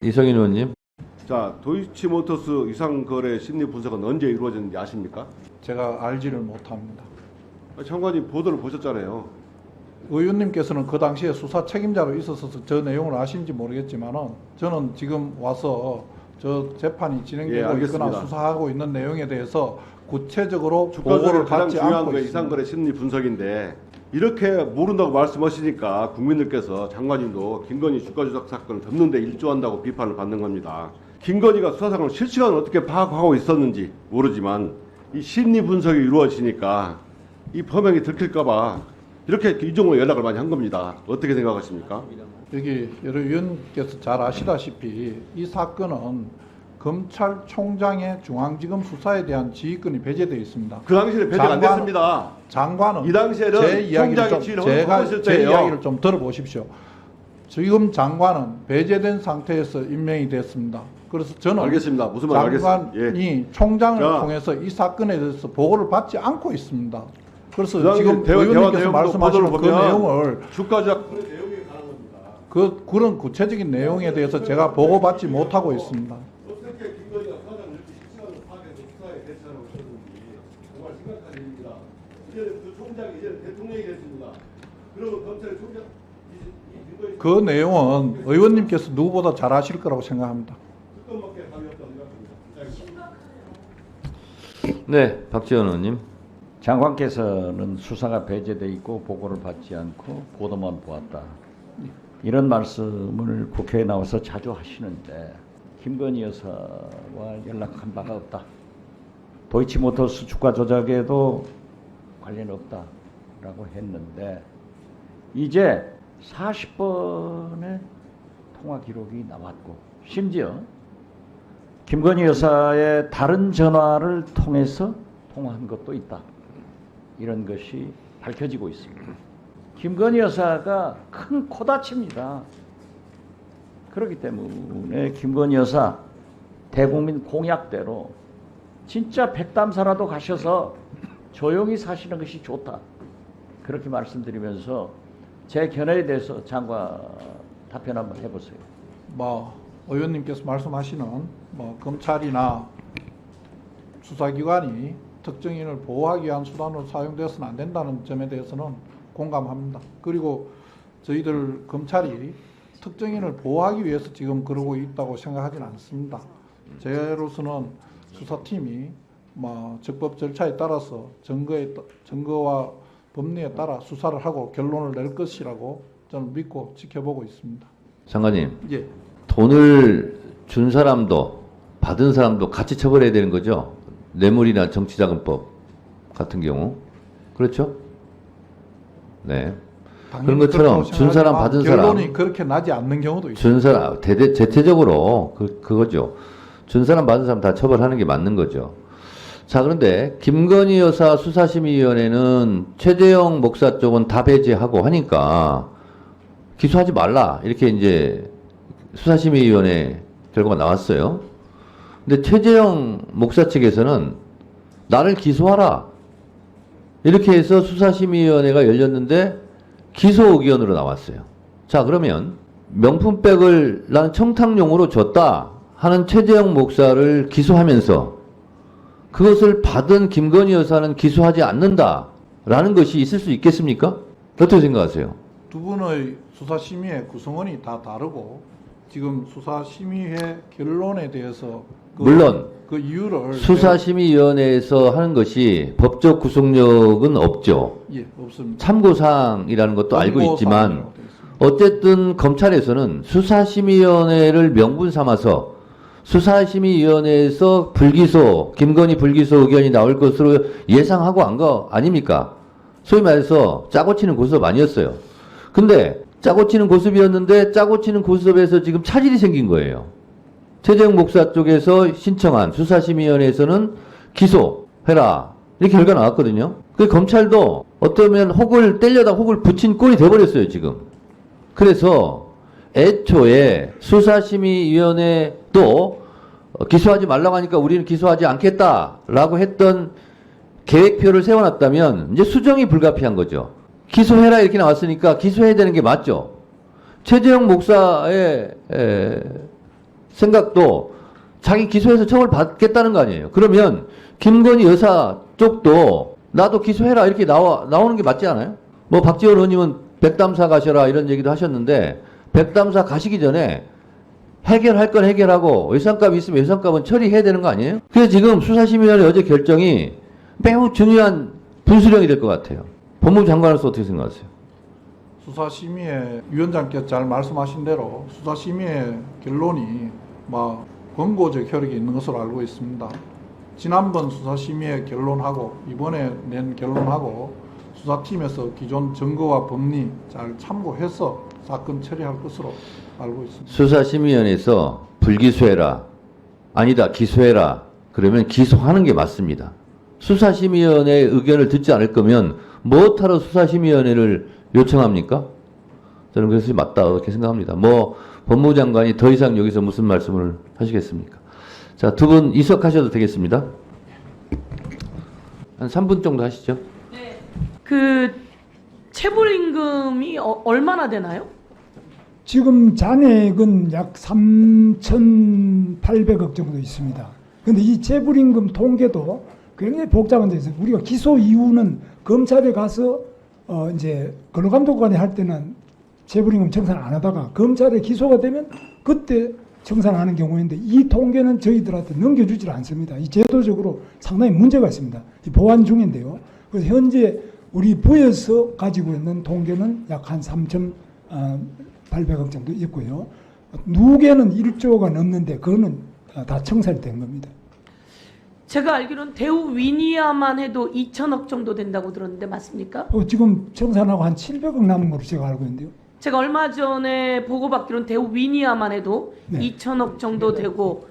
이성인 의원님. 자, 도이치모터스 이상거래 심리 분석은 언제 이루어졌는지 아십니까? 제가 알지를 못합니다. 장관님 보도를 보셨잖아요. 의원님께서는 그 당시에 수사 책임자로 있어서 저 내용을 아시는지 모르겠지만은 저는 지금 와서 저 재판이 진행되고 알겠습니다. 있거나 수사하고 있는 내용에 대해서 구체적으로 주가 조작이 보고를 가장 받지 중요한 않고 게 있습니다. 이상거래 심리 분석인데 이렇게 모른다고 말씀하시니까 국민들께서 장관님도 김건희 주가 조작 사건을 덮는데 일조한다고 비판을 받는 겁니다. 김건희가 수사상을 실시간으로 어떻게 파악하고 있었는지 모르지만 이 심리 분석이 이루어지니까 이 범행이 들킬까봐 이렇게 이종호 연락을 많이 한 겁니다. 어떻게 생각하십니까? 여기 여러 의원께서 잘 아시다시피 이 사건은 검찰총장의 중앙지검 수사에 대한 지휘권이 배제되어 있습니다. 그 당시에 배제가 안 됐습니다. 장관은 이 당시에는 제 이야기를 총장이 좀 지휘를 제가 하고 있을 제 때예요. 이야기를 좀 들어보십시오. 지금 장관은 배제된 상태에서 임명이 됐습니다. 그래서 저는 알겠습니다. 무슨 말 알겠습니다. 장관이 총장을 자. 통해서 이 사건에 대해서 보고를 받지 않고 있습니다. 그래서 그 당시 지금 대화 의원님께서 내용도 말씀하시는 그 보도를 보면 내용을 주가 조작 그런 구체적인 내용에 대해서 제가 보고받지 못하고 있습니다. 어떻게 김건희가 수사장을 이렇게 실시간으로 파악해서 수사에 대처하고 있었는지 정말 심각한 일입니다. 이제는 그 총장이 이제는 대통령이 됐습니다. 그러면 검찰의 총장 이 김건희 그 내용은 의원님께서 누구보다 잘 아실 거라고 생각합니다. 특검밖에 답이 없다고 생각합니다. 네, 박지원 의원님. 장관께서는 수사가 배제돼 있고 보고를 받지 않고 보도만 보았다. 이런 말씀을 국회에 나와서 자주 하시는데 김건희 여사와 연락한 바가 없다. 도이치모터스 주가 조작에도 관련 없다라고 했는데 이제 40번의 통화 기록이 나왔고 심지어 김건희 여사의 다른 전화를 통해서 통화한 것도 있다. 이런 것이 밝혀지고 있습니다. 김건희 여사가 큰 코다칩니다. 그렇기 때문에 김건희 여사 대국민 공약대로 진짜 백담사라도 가셔서 조용히 사시는 것이 좋다. 그렇게 말씀드리면서 제 견해에 대해서 장관 답변 한번 해보세요. 의원님께서 말씀하시는 검찰이나 수사기관이 특정인을 보호하기 위한 수단으로 사용되어서는 안 된다는 점에 대해서는 공감합니다. 그리고 저희들 검찰이 특정인을 보호하기 위해서 지금 그러고 있다고 생각하지는 않습니다. 제로서는 수사팀이 적법 절차에 따라서 증거와 법리에 따라 수사를 하고 결론을 낼 것이라고 저는 믿고 지켜보고 있습니다. 장관님. 예. 돈을 준 사람도 받은 사람도 같이 처벌해야 되는 거죠? 뇌물이나 정치자금법 같은 경우. 그렇죠? 네. 그런 것처럼 준 사람 받은 사람 결론이 그렇게 나지 않는 경우도 있습니다. 준 사람 대체적으로 그거죠. 준 사람 받은 사람 다 처벌하는 게 맞는 거죠. 자, 그런데 김건희 여사 수사심의위원회는 최재형 목사 쪽은 다 배제하고 하니까 기소하지 말라 이렇게 이제 수사심의위원회 결과가 나왔어요. 근데 최재형 목사 측에서는 나를 기소하라 이렇게 해서 수사심의위원회가 열렸는데 기소 의견으로 나왔어요. 자, 그러면 명품백을 나는 청탁용으로 줬다 하는 최재형 목사를 기소하면서 그것을 받은 김건희 여사는 기소하지 않는다라는 것이 있을 수 있겠습니까? 어떻게 생각하세요? 두 분의 수사심의회 구성원이 다 다르고 지금 수사심의회 결론에 대해서 물론 그 이유를 수사심의위원회에서 하는 것이 법적 구속력은 없죠. 예, 없습니다. 참고사항이라는 것도 알고 있지만 참고사항이라고 되어 있습니다. 어쨌든 검찰에서는 수사심의위원회를 명분 삼아서 수사심의위원회에서 불기소, 김건희 불기소 의견이 나올 것으로 예상하고 한 거 아닙니까? 소위 말해서 짜고 치는 고스톱 아니었어요. 근데 짜고 치는 고스톱이었는데 짜고 치는 고스톱에서 지금 차질이 생긴 거예요. 최재형 목사 쪽에서 신청한 수사심의위원회에서는 기소해라 이렇게 결과 나왔거든요. 그 검찰도 어쩌면 혹을 때려다 혹을 붙인 꼴이 돼버렸어요 지금. 그래서 애초에 수사심의위원회도 기소하지 말라고 하니까 우리는 기소하지 않겠다라고 했던 계획표를 세워놨다면 이제 수정이 불가피한 거죠. 기소해라 이렇게 나왔으니까 기소해야 되는 게 맞죠. 최재형 목사의 생각도 자기 기소해서 처벌 받겠다는 거 아니에요. 그러면 김건희 여사 쪽도 나도 기소해라 이렇게 나오는 게 맞지 않아요? 뭐 박지원 의원님은 백담사 가셔라 이런 얘기도 하셨는데 백담사 가시기 전에 해결할 건 해결하고 예산값이 있으면 예산값은 처리해야 되는 거 아니에요? 그래서 지금 수사심의위원회 어제 결정이 매우 중요한 분수령이 될 것 같아요. 법무부 장관으로서 어떻게 생각하세요? 수사심의회 위원장께서 잘 말씀하신 대로 수사심의회 결론이 뭐 권고적 효력이 있는 것으로 알고 있습니다. 지난번 수사심의회 결론하고 이번에 낸 결론하고 수사팀에서 기존 증거와 법리 잘 참고해서 사건 처리할 것으로 알고 있습니다. 수사심의위원회에서 불기소해라 아니다 기소해라 그러면 기소하는 게 맞습니다. 수사심의위원회의 의견을 듣지 않을 거면 뭐하러 수사심의위원회를 요청합니까? 저는 그것이 맞다 이렇게 생각합니다. 뭐 법무부 장관이 더 이상 여기서 무슨 말씀을 하시겠습니까? 자, 두 분 이석하셔도 되겠습니다. 한 3분 정도 하시죠. 네. 그 체불임금이 얼마나 되나요? 지금 잔액은 약 3,800억 정도 있습니다. 그런데 이 체불임금 통계도 굉장히 복잡한 데 있어요. 우리가 기소 이후는 검찰에 가서 이제 근로감독관이 할 때는 체불임금 청산 안 하다가 검찰에 기소가 되면 그때 청산하는 경우인데 이 통계는 저희들한테 넘겨주질 않습니다. 이 제도적으로 상당히 문제가 있습니다. 이 보완 중인데요. 그래서 현재 우리 부에서 가지고 있는 통계는 약 한 3,800억 정도 있고요. 누계는 1조가 넘는데 그거는 다 청산이 된 겁니다. 제가 알기로는 대우 위니아만 해도 2천억 정도 된다고 들었는데 맞습니까? 지금 청산하고 한 700억 남은 걸로 제가 알고 있는데요. 제가 얼마 전에 보고받기로는 대우 위니아만 해도 네. 2천억 정도 되고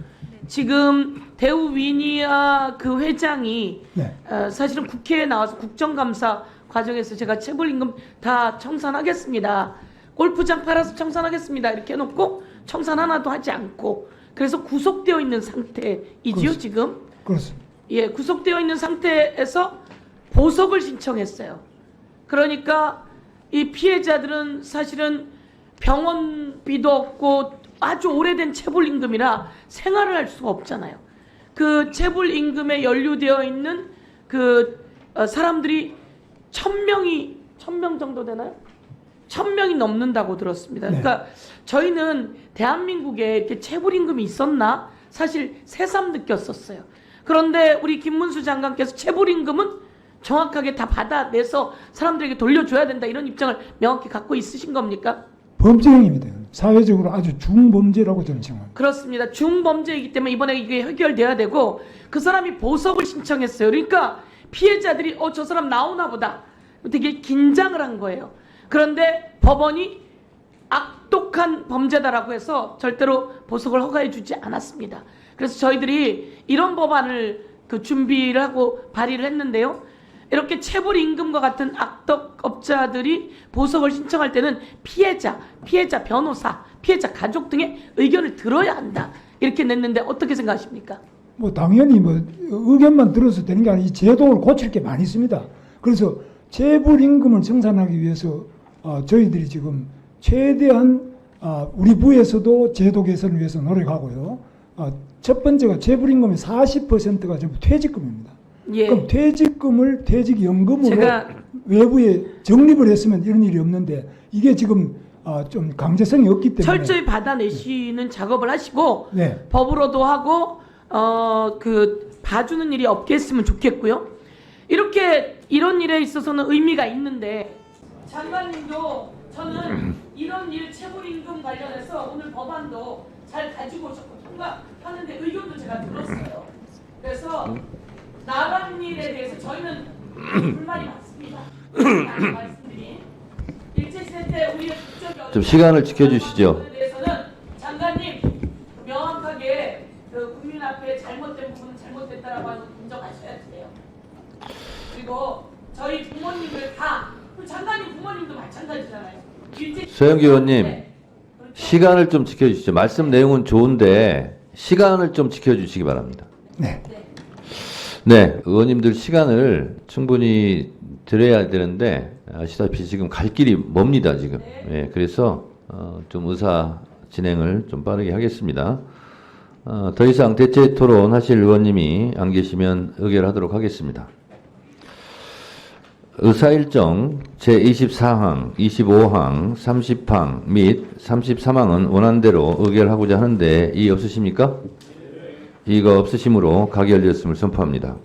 지금 대우 위니아 그 회장이 네. 사실은 국회에 나와서 국정감사 과정에서 제가 체불임금 다 청산하겠습니다. 골프장 팔아서 청산하겠습니다. 이렇게 해놓고 청산 하나도 하지 않고 그래서 구속되어 있는 상태이지요 그렇습니다. 지금? 그렇습니다. 예, 구속되어 있는 상태에서 보석을 신청했어요. 그러니까 이 피해자들은 사실은 병원비도 없고 아주 오래된 체불임금이라 생활을 할 수가 없잖아요. 그 체불임금에 연루되어 있는 그 사람들이 1,000명 정도 되나요? 1,000명이 넘는다고 들었습니다. 그러니까 저희는 대한민국에 이렇게 체불임금이 있었나 사실 새삼 느꼈었어요. 그런데 우리 김문수 장관께서 체불임금은 정확하게 다 받아내서 사람들에게 돌려줘야 된다 이런 입장을 명확히 갖고 있으신 겁니까? 범죄행위입니다. 사회적으로 아주 중범죄라고 저는 생각합니다. 그렇습니다. 중범죄이기 때문에 이번에 이게 해결돼야 되고 그 사람이 보석을 신청했어요. 그러니까 피해자들이 저 사람 나오나 보다 되게 긴장을 한 거예요. 그런데 법원이 악독한 범죄다라고 해서 절대로 보석을 허가해 주지 않았습니다. 그래서 저희들이 이런 법안을 준비를 하고 발의를 했는데요. 이렇게 체불임금과 같은 악덕업자들이 보석을 신청할 때는 피해자 변호사, 피해자 가족 등의 의견을 들어야 한다. 이렇게 냈는데 어떻게 생각하십니까? 뭐 당연히 뭐 의견만 들어서 되는 게 아니라 이 제도를 고칠 게 많이 있습니다. 그래서 체불임금을 청산하기 위해서 저희들이 지금 최대한 우리 부에서도 제도 개선을 위해서 노력하고요. 첫 번째가 체불임금의 40%가 전부 퇴직금입니다. 예. 그럼 퇴직연금으로 제가 외부에 적립을 했으면 이런 일이 없는데 이게 지금 좀 강제성이 없기 때문에 철저히 받아내시는 작업을 하시고 네. 법으로도 하고 봐주는 일이 없게 했으면 좋겠고요. 이렇게 이런 일에 있어서는 의미가 있는데 장관님도 저는 이런 일 체불임금 관련해서 오늘 법안도 잘 가지고 오셨고 통과하는데 의견도 제가 들었어요. 그래서 나간 일에 대해서 저희는 불만이 많습니다. 말씀드린 일제시대 때 우리의 국적이 좀 시간을 지켜주시죠. 부분에 대해서는 장관님 명확하게 국민 앞에 잘못된 부분은 잘못됐다라고 하는 인정하셔야 돼요. 그리고 저희 부모님들 다 장관님 부모님도 마찬가지잖아요. 서영기 의원님, 시간을 좀 지켜주시죠. 말씀 내용은 좋은데 시간을 좀 지켜주시기 바랍니다. 네. 네, 의원님들 시간을 충분히 드려야 되는데 아시다시피 지금 갈 길이 멉니다 지금. 예, 그래서 좀 의사 진행을 좀 빠르게 하겠습니다. 더 이상 대체 토론하실 의원님이 안 계시면 의결하도록 하겠습니다. 의사일정 제24항, 25항, 30항 및 33항은 원안대로 의결하고자 하는데 이의 없으십니까? 이의가 없으시므로 가결되었음을 선포합니다.